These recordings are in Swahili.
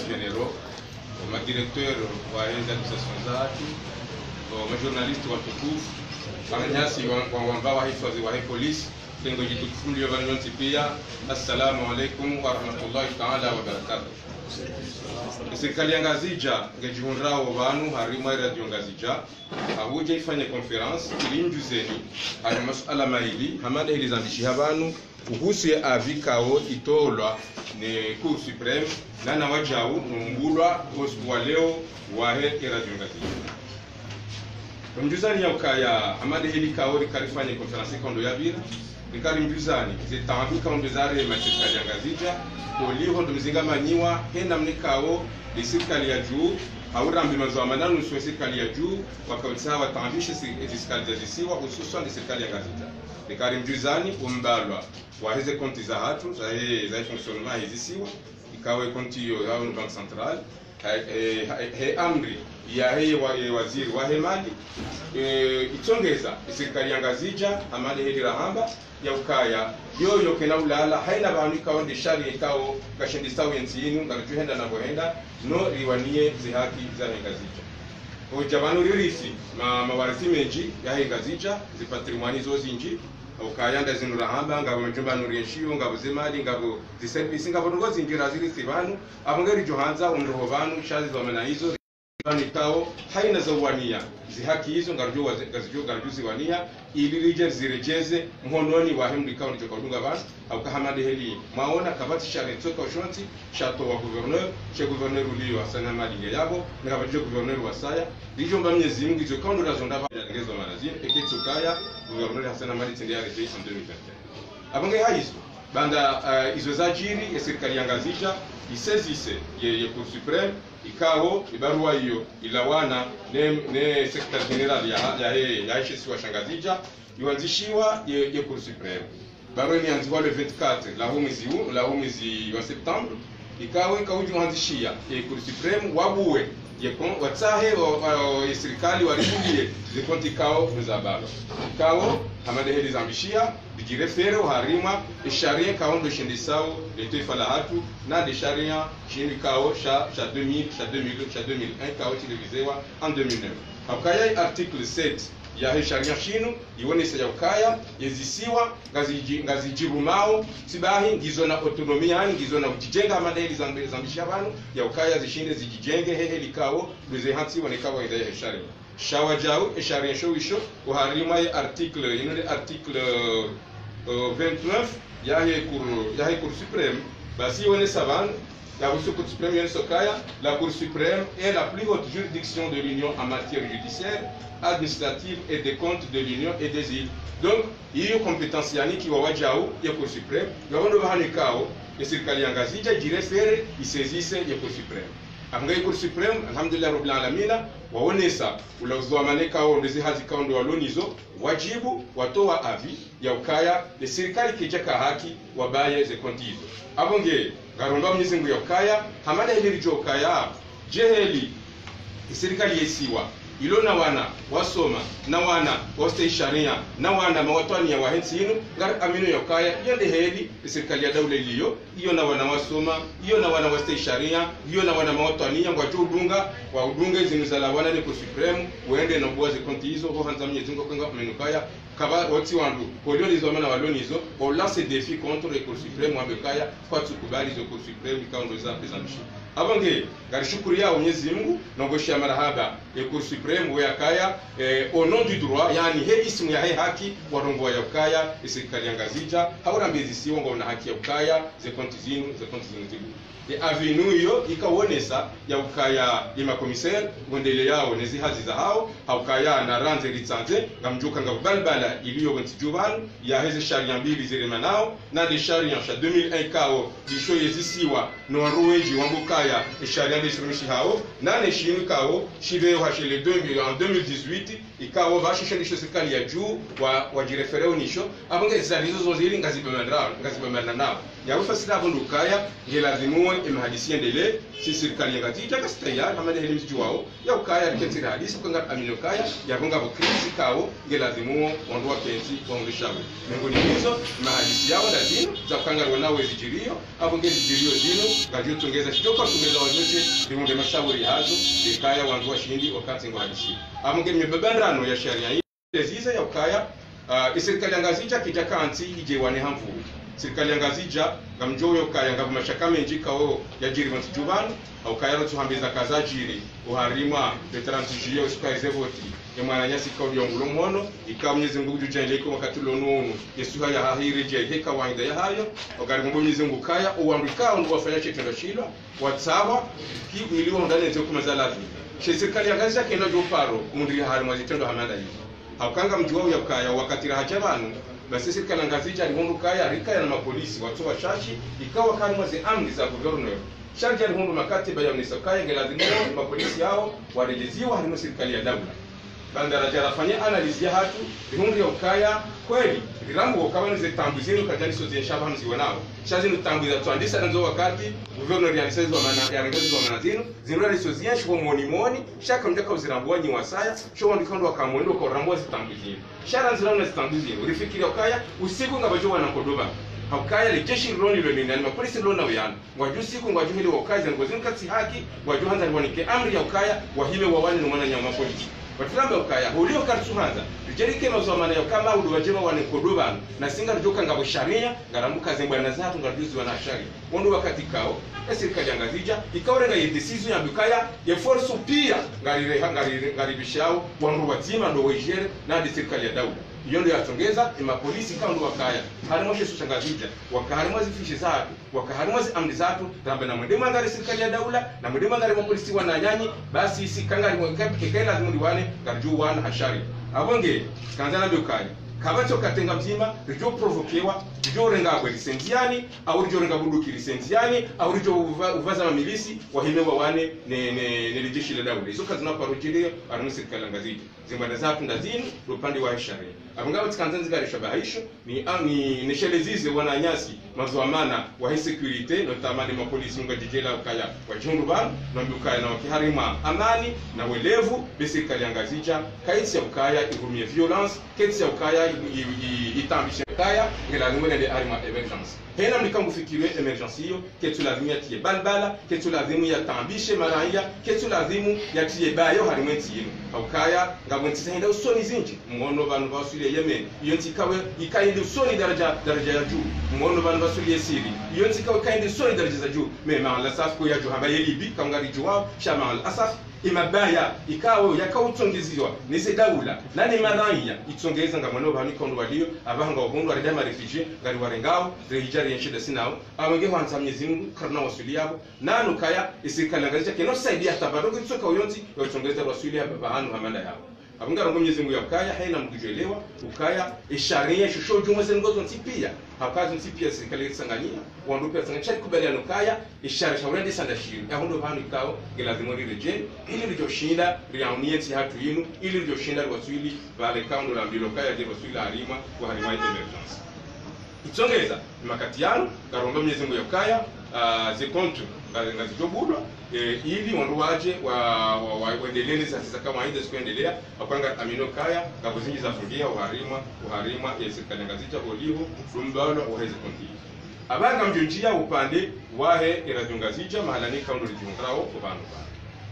généraux, madirecteur wa administration zatu, majournaliste watukufu, wanyasi wamba wa hifadhi wa polisi, tengo jitukufundi wa nyonti pia. Assalamu alaikum wa rahmatullahi ta'ala wa barakatuh. Serikali ya Ngazija ngejihunrao wanu harimo radio Ngazija ahuje ifanye conference ilinjuzeni hari masuala maili hamada ilizandishi habanu kuhusu avikao itolwa ne Cour supreme na wajau numbulwa osbwa leo wahe radio Ngazija mjuzani ya ukaya amade hili kao likarifanye conference kondo ya bira nikari mjuzani zitambuka mbezare serikali ya Ngazija oliho ndomizinga manyiwa henda mnikao de serikali ya juu haurambi manzo amananu sio serikali ya juu wakawisa watambishe serikali za zisiwa hususan de serikali ya Ngazija nikari mjuzani umbalwa waheze konti za hatu za fonctionnement hizisiwa ikawe konti yo ya bank central he amri ya waziri wa hemali itongeza serikali ya Ngazija amali hili rahamba ya ukaya yoyo kena ulala haina bantu kaonde shari ikao gashindisawo yensinu ngarajuhenda na bohenda no riwanie zihaki za Ngazija ojabanu ririsi mawarisi meji ya Ngazija zipatrimoine zo zinji ukayanda zinu rahamba ngabo mjumba nurienshiyo ngabo zemali ngabo ziservice ngabo ngo zinjira ziri sibanu abongeri johanza unroho banu shazi za mana hizo nikao haina zawania zihaki hizo ngarjo ziwania ili rije zirejeze mhononi wa hemdi kao ndicho kadunga basi au kahamade heli maona kabati shari toka ushonti shato wa gouverneur chez gouverneur ulio asana mali yabo na kabati gouverneur wa saya rijo mbamye zingi zo kaundo razonda ba ngezo manazini ekitsukaya gouverneur asana mali tendea reje en 2021 abonge haizo banda izo zajiri ya serikali ya Ngazija isezise ye Cour supreme ikao ibarua hiyo ilawana ne secretary general ya HSC wa Ngazija iwanzishiwa ye Cour supreme barua ni anziwa le 24 la mwezi wa Septembre ikao ikaujuanzishia ye Cour supreme wabuwe watsahe wa serikali waribulie zikonti kao mzabalo kao hamade heli zambishia bijirefere harima isharia kaondo shindisao leto la hatu na de sharia chini kao cha 2001 kao televisewa en 2009 akaya article 7 ya sharia chino iwonesa ya ukaya yezisiwa ngazijibumao sibahi ngizo na autonomia yani ngizo na ujijenga madeli zambishia banu ya ukaya zishinde zijijenge hehe likao luze hansi wanekawa ida ya sharia shawajao sharia showisho uharima article inone article 29 ya Cour supreme basi yonesa banu la Cour suprême la Cour suprême est la plus haute juridiction de l'Union en matière judiciaire, administrative et des comptes de l'Union et des îles. Donc, il y a une compétence qui va wajao ya Cour suprême, gabondo bahanikao ya serikali ya Ngazija jirefere isezise ya Cour suprême. Après Cour suprême, alhamdulillah rabbil alamina, waonesa ulazwa maneka au ndezi hazika ndo walonizo wajibu watoa avi ya ukaya ya serikali kijaka haki wabaye ze konti hizo. Abonge garonda mnyizingu ya ukaya hamada hili ukaya jeheli serikali yesiwa ilona wana wasoma na wana wastay sharia na wana mawatani ya wahensinu ngar amino ya ukaya yende heli serikali ya daula iliyo iyo na wana wasoma iyo na wana wastay sharia iyo na wana mawatani ya ngwachudunga wa udunga zinuzala wana ne Cour supreme uende na buwaze konti hizo ho hanza mnyezingu kwenga menukaya kaba wati wandu kolio lizomana walonizo on lance défi contre les Cour supreme wabekaya kwa tukubali zo Cour supreme ikaondo za presentation abange garishukuriya Mwenyezi Mungu nongoshia marahaba ya Cour supreme wa yakaya au nom du droit yani he ismu ya haki warongo ya ukaya serikali ya Ngazija haurambizi siwo ngo na haki ya ukaya ze konti zinu de avenu yo ikawonesa ya ukaya ima commissaire ngondele yao nezi hazi za hao ukaya na ranze litsanze ngamjuka ngabalbala iliyo gontijuban ya heze sharia mbili zile manao na de sharia cha 2001 kao disho yezisiwa no ruweji wambukaya sharia de shirmishi hao na ne shinu kao shive hashele 2000 en 2018 ikawo bashisha disho serikali ya juu wa jirefereo nisho abonge zalizo zozili ngazibemandra nao ya ufasira abundu ukaya ngelazimu imhadisi endele si serikali ngatija kasitaya amade helimu juwao ya ukaya riketira hadisi kwanga amino kaya ya bonga bo krisi kao ngelazimu wandu wakenzi waongeshawe miongoni hizo mahadisi yao na dini za kwanga wanawe zijirio abonge zijirio dino ngajyo tungeza kidoka tungeza wajote limunde mashauri hazo ikaya wandu washindi wakati ngo hadisi abonge mibabandano ya sharia hii ziza ya ukaya serikali angazija kijakanti ije wane hamvu serikali angazija ngamjoyo kaya ngabumashaka menji kawo yajiri mu tujubani au kaya rotuhambiza kazajiri uharima vetrantijiyo usikaize voti emwana nyasi ko byongulo mwono ikamnyeze ngubu jujenleko wakati lonunu yesu haya hahiri je heka wanga ya hayo ogari ngumbu mnyezungu kaya uwandika ndo wafanya chetendo shilo watsawa ki milioni ndane zo kumazala serikali angazija kenda joparo mundiri harimo zitendo hamanda hiyo haukanga mjuwa ya kaya wakati rahacha banu basi serikali angazija alihundu kaya rikaya na mapolisi watu washashi ikawa kali mwazi amri za governor sharja alihundu makatiba ya unisokaya ngelazimu mapolisi hao warejeziwa halimo serikali ya dawla bandara jarafanya analizi ya hatu lihundu ya ukaya kweli virangu wakawa nize tambuzini ukajani sozi nshaba mziwa nao shazi nutambuza tuandisa nanzo wakati governor ya lisezi wa mana ya rengazi wa manazino zinura lisozi ya shuwa mwoni shaka mdeka uzirambuwa nyi wasaya shuwa ndikondo wakamwendo kwa urambuwa zitambuzini shara nzirana zitambuzini ulifikiri ya ukaya usiku ngabajowa na kodoba haukaya lejeshi roni lo nini anima polisi lo na uyana ngwaju siku ngwaju hili wakaya zangozini katsi haki ngwaju hanza liwanike amri ya ukaya wahime wawani numana nyama polisi Watilamba ukaya hulio kartuhanza rijerike mazomana ya kama udubajema wane kodoba na singa rujoka ngabo sharia ngarambuka zembwana zatu ngarujuzi wana shari wondo wakati kao serikali angazija ikaorenga yedesizo ya bukaya ya force pia ngaribishao wandu watima ndo wejere na serikali ya Dauda iyo ndo yatongeza mapolisi kandi wakaya harimo shesu changazija wakaharimo zifishi zatu wakaharimo amri zatu rambe na mwende mangari serikali ya Daula na mwende mangari mapolisi wananyanyi basi isi kangari mwekekaila lazima diwane garju wana hashari abonge kanzana bukaya kabacho katenga mzima rijo provokewa rijo renga kwa lisenziani au rijo renga bunduki lisenziani au rijo uvaza mamilisi wahimewa wane ne lijeshi la Daula izo kazi na parojiria armu serikali ngaziji zimbana zatu ndazini upande wa shari abangaba tikanzanzi gari shabahisho ni shelezize wananyasi mazwamana wa security notamani mapolisi ngajijela ukaya wa junduba na mbukaya na wakiharima amani na welevu beserikali ngazija kaitsi ya ukaya igumie violence kaitsi ya ukaya itambishe kaya ngela numene de arima emergence hena mlikangu fikiriwe emergence hiyo ketu lazimu ya tie balbala ketu lazimu ya tambishe maraya ketu lazimu ya tie bayo harimenti yinu haukaya ngabonti henda usoni zinji mwono banu basuli Yemen yonti kawe ikaindi usoni daraja ya juu mwono banu basuli Siri yonti kawe kaindi usoni daraja za juu mema la safu ya juu habaye libi kangari juwao shama al asaf imabaya ikawo yakawutongeziwa nise Daula nani maranya itongeza ngamano bani kondo walio abanga wabondo aridama refugee ngari warengao rehijari yenshida sinao awenge hanza myezimu karna wasuli yabo nanu kaya isikalangazija keno saidia tabaruki tsoka uyonti yotongeza wasuli yabo bahanu hamanda yao abunga rongo myezimu ya ukaya haina mkujelewa ukaya isharia shusho jumwe zengozo ntipia hakazi ntipia serikali Tanzania wandupe Tanzania kubaliano kaya isharia shaurende sanda shiri yahundo banu ikao gelazimo rireje ili rijoshinda riaunieti hatu yinu ili rijoshinda wasuli vale kaundo la mbilo kaya je wasuli harima kwa harima emergence itongeza makatiano karongo myezimu ya ukaya zikontu ngazijobudwa ili wandu waje waendelee sasa kama haida sikuendelea apanga amino kaya ngabuzingi za fungia uharima ya serikali ngazija olivo rumbalo uheze konti abanga mjonjia upande wahe eradungazija mahalani kaundo lijungrao kubanu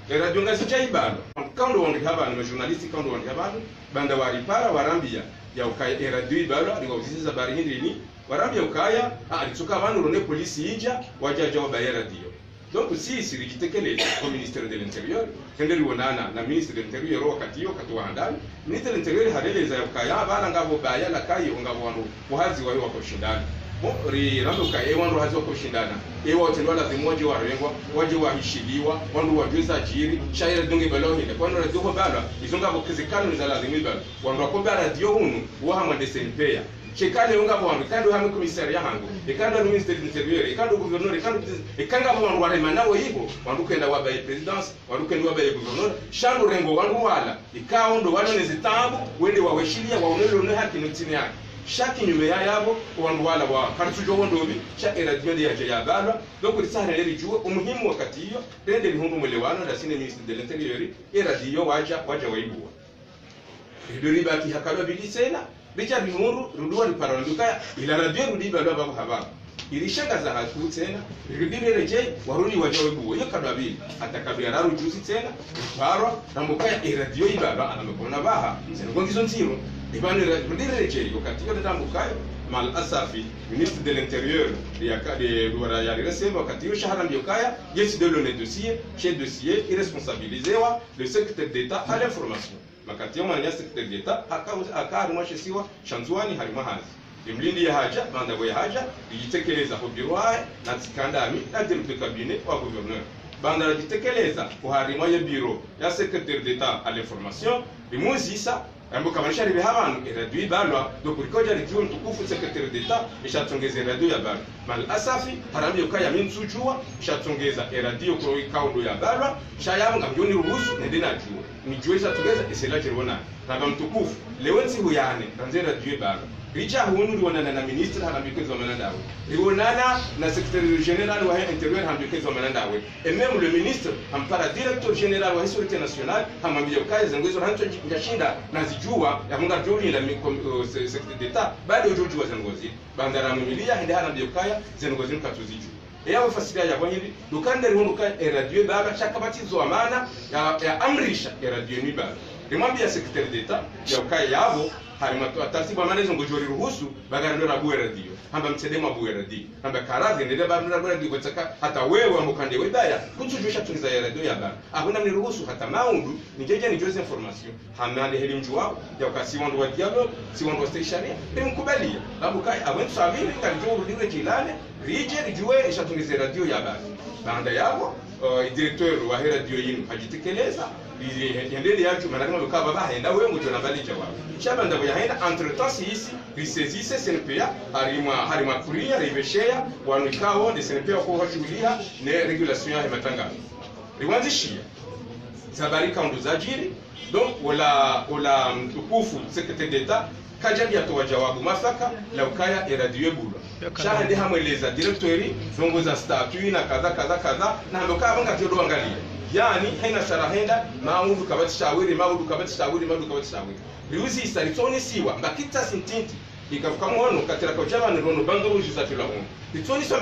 eradungazija ibalo kaundo wandu habanu journalisti kaundo wandu habanu banda waripara warambia ya ukaya eradu ibalo aliwauziza bari hindini warambia ukaya alituka abantu rone polisi ija wajaja wabaya radio donc si rikitekele au ministère de l'intérieur kende liwonana na ministre de l'intérieur wakati yo katuhandani ministre de l'intérieur hareleza ukaya bana ngabo baya la kayo ngabo wandu wahazi wayo wakoshindana ri rando ka wandu hazi wakoshindana wote ndio lazima waje wahishiliwa wandu wajuza jiri shaira dunge balo hile kwani radio bala izonga bokezekano za lazima balo wandu wakoba radio hunu wahama de senpeya chekane unga bwa mikando hamwe komisaria hangu ikanda no minister interior ikando gouverneur ikanga bwa warema nawo yibo wandukenda wabaye presidence wandukenda wabaye gouverneur shando rengo wandu wala ikaondo wana nezitambu wende waweshilia waonelo ne haki notini yake chaque numéro yabo wandu wala wa kartujo wondobi cha radio de ya balwa donc risana le juo umuhimu wakati hiyo tende lihundu mwelewano na sine ministre de l'intérieur radio waja waibua ndio ribaki hakalo bilisena bicha bihuru rudwa liparanduka ila radio rudi balwa babo haba ilishangaza hatu tena rudire waruni waja waibuwa iyo kadwabili atakabia raru juzi tena barwa na mukaya radio ibaba anamekona baha zengongizo ntiro ibani rudire wakati yote tambukayo mal asafi ministre de l'intérieur de Douara ya resema wakati yo shahara mbiyokaya yesi de le dossier chef dossier irresponsabilisewa le secrétaire d'état à l'information makati yo manya secrétaire d'état akarimwa shesiwa shanzwani harima hazi imlindi ya haja mandago ya haja yitekeleza ko biroaye na tsikandami na directeur cabinet wa gouverneur banda yitekeleza ko harima ya bureau ya secrétaire d'état à l'information bimuzisa ambo kamanisha ribe habanu radio ibalwa donc rikoja rijuo mtukufu secrétaire d'état ishatongeza radio ya balwa mal asafi harambi ukaya mintsujua ishatongeza radio ko ikaundo ya balwa shayanga mjoni ruhusu nende na juo nijue ishatongeza esela jirona kama mtukufu lewensi huyane ranze radio ibalwa richa hunu riwonana na ministre harambikezwa wa manandawe riwonana na secrétaire général wa intérieur harambikezwa wa manandawe et même le ministre ampara directeur général wa sécurité nationale hamambia ukaya zangozo hanto njashinda nazijua ya munga juri la secrétaire d'état bado joju wa zangozi bandara mumilia hende harambiyo ukaya zangozi nkatuziju eyawe fasiria ya bonyiri dukande rihunduka radio baba chakabatizo amana ya amrisha radio ni baba rimwambia secrétaire d'état ya ukaya yabo harima taratibu amanezo ngojori ruhusu bagarando na buwe radio hamba mtedema buwe radio hamba karazi ndele ba na buwe radio kutaka hata wewe amukande webaya kutujusha tuniza ya radio yaba abona ni ruhusu hata maundu nijeje ni jose information hamande heli mjua ya ukasi wandu wa dialogue si wandu wa stationnaire nimkubalia babukai awentu sabili kanjo rudiwe jilane rije rijue ishatuniza radio yaba banda yabo directeur wa radio yinu hajitekeleza yendele yacu manarimo bukaba bahenda wewe ngo jona balija wawe shabanda boyahenda entre temps ici risezise SNPA harima kuria ribeshea wanikawo de SNPA ko hachulia ne regulation ya matangazo riwanzishia sabarika nduzajiri donc wala mtukufu secrétaire d'état kajabi atoa jawabu masaka la ukaya radio bulwa shahende hamweleza directori zongoza statut na kaza na ndoka banga jodo angalia yani haina sarahenda maundu kabati shawiri riuzi isalitoni siwa mbakita sintinti ikavuka mwono katira kwa chama ni rono bando ruji za tula hono itoni so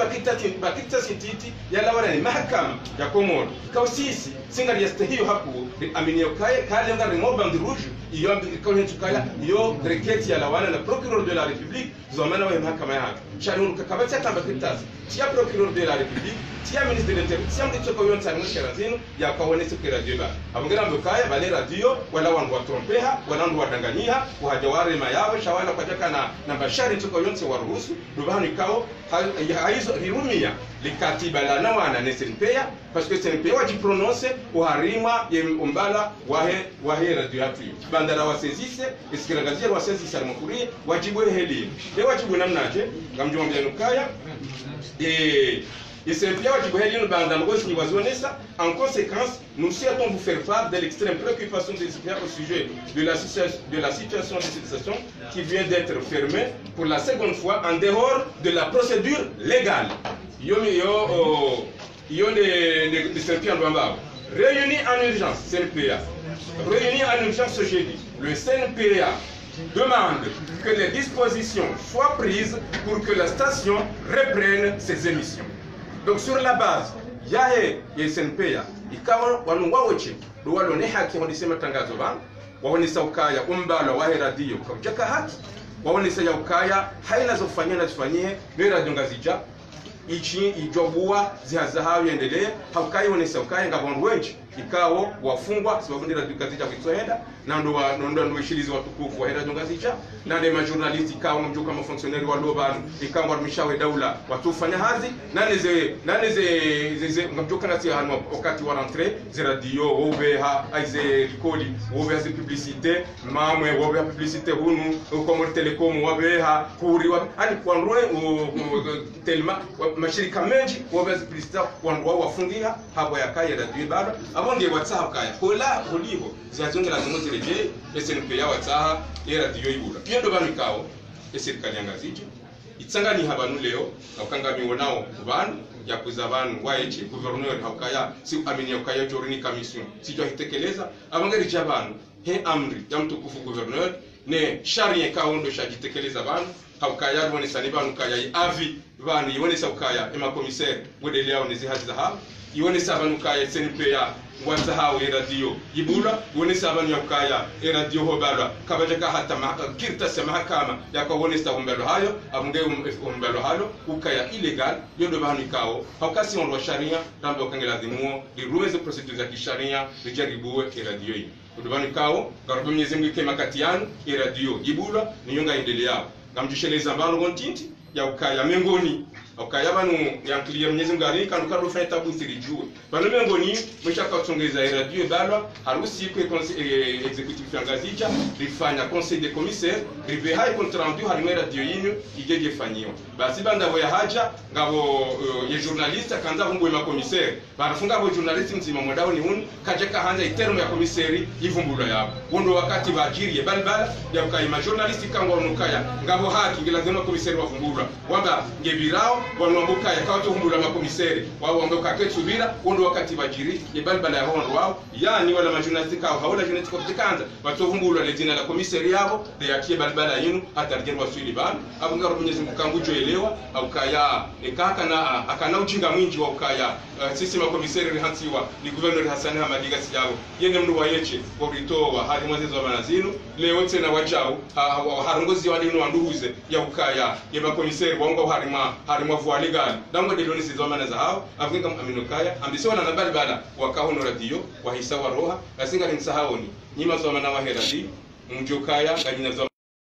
mbakita sintinti yala wana ni mahakama ya Komoro ikaw sisi singa yastahiyo hapo aminio kale nga remo bando ruji iyo ikaw hentu kaya iyo reketi ya lawana na procureur de la république zomana wa mahakama yake shanu kakabati atambakita tia procureur de la république tia ministre de l'intérieur tia mtoko yonta ni sherazino ya kaonese kwa radio ba abongera mbokaya bale radio wala wangu watrompeha wala wangu wadanganyiha wahajaware mayawe shawala kwa jaka na bashari toko yonte waruhusu dubani kao haizo hirumia likatiba la nawana ne SNPA parce que SNPA waji prononce uharima ye umbala wahe radio yatu bandara wasezise isikirangazia wasezise alimukurie wajibu heli le wajibu namnaje ngamjua mbianukaya et c'est bien en conséquence, nous souhaitons vous faire part de l'extrême préoccupation des experts au sujet de la situation de cette station qui vient d'être fermée pour la seconde fois en dehors de la procédure légale. Réunis en urgence, CNPA. Réunis en urgence ce jeudi, le CNPA demande que les dispositions soient prises pour que la station reprenne ses émissions. Donc sur la base yahe SNPA ikawa wanuwawoche do walone haki hodisema tangazo bana waonesa ukaya umbalo wa radio kujaka haki waonesa ya ukaya haina zofanyia na tufanyie ni radio ngazija ichi ijobua zihazahawe endelee haukai onesa ukaya ngabondu wenchi ikawo wafungwa sababu ndi radio ngazija kuitohenda na ndo ishilizi watukufu wa radio ngazija na ndema journalist ikawo mjuka kama fonctionnaire wa lobanu ikawa wadumishawe daula watufanya hazi naneze mjuka nasi hanu wakati wa rentrée ze radio obeha aize rikoli obeha ze publicité mamwe obeha publicité hunu Komoro Telecom obeha kuri ani kwanrwe telma mashirika mengi obeha ze publicité kwanrwa wafungia hapo yakaya radio bado abonge WhatsApp kaya kola holiho zazongela zomozireje SNPA WhatsApp ya radio ibura piendo banikao serikali yangazijo itsanga ni habanu leo akanga miwonao kubanu ya kuzabanu waeche gouverneur haukaya si amini haukaya jorini commission si jo hitekeleza abangari jabanu he amri ya mtukufu gouverneur ne sharia kaondo shajitekeleza banu haukaya rwone sanibanu kaya avi banu yone saukaya ema commissaire wedele yao nezi haziza ha yone sabanu kaya senpe ya ngwanza hawo radio yibula yone sabanu yakaya radio hobala kabajaka hata kirta sema kama yakawone sta umbelo hayo amunge umbelo hayo ukaya illegal yondo banu kao haukasi on sharia rambo kangela dimuo liruweze procedures za kisharia lijaribuwe radio hii udubani kao garubu Mwenyezi Mungu kema katiano radio yibula niyonga endelea ngamjisheleza mbalo kontinti ya ukaya mengoni ukaya banu ya clear Mwenyezi Mungu ari kanu kanu fanya tabu sirijue banu mengoni mshaka kutsongeza radio balwa harusi ku executive yangazicha rifanya conseil de commissaire rive hai contrandu hari radio yinu igege fanyiwa basi banda boya haja ngabo ye journaliste kanza vumbwe ma commissaire barafunga bo journaliste mzima modao ni hunu kajeka hanza itermo ya commissaire ivumbulo yabo wondo wakati bajiri balbala ya ukaya ma journaliste kango nukaya ngabo haki ngilazima commissaire wavumbura wamba ngebirao wanwambuka yakawato humbula makomiseri wao wambuka ketubira wondo wakati bajiri yebalbala ya hondo wao yani wala majurnalisti kao haula journalisti kwa tikanza bato humbula le jina la komiseri yabo de yakie balbala yinu atarjerwa swili ban abunga Mwenyezi Mungu kangujo elewa au kaya ekaka na akana ujinga mwingi wa ukaya sisi makomiseri rihansiwa ni gouverneur Hassan Hamadiga siyabo yene mndu wayeche boritowa hali mwazezo wa manazinu leo tena wajao harongozi walinu wanduhuze ya ukaya ye makomiseri wango harima voie legal dango de lonisi zomana za hao afunga aminokaya ambisiwa na nabali bala wakahono radio wahisa wa roha asinga ni msahaoni nyima zomana wa heradi mjokaya nganyina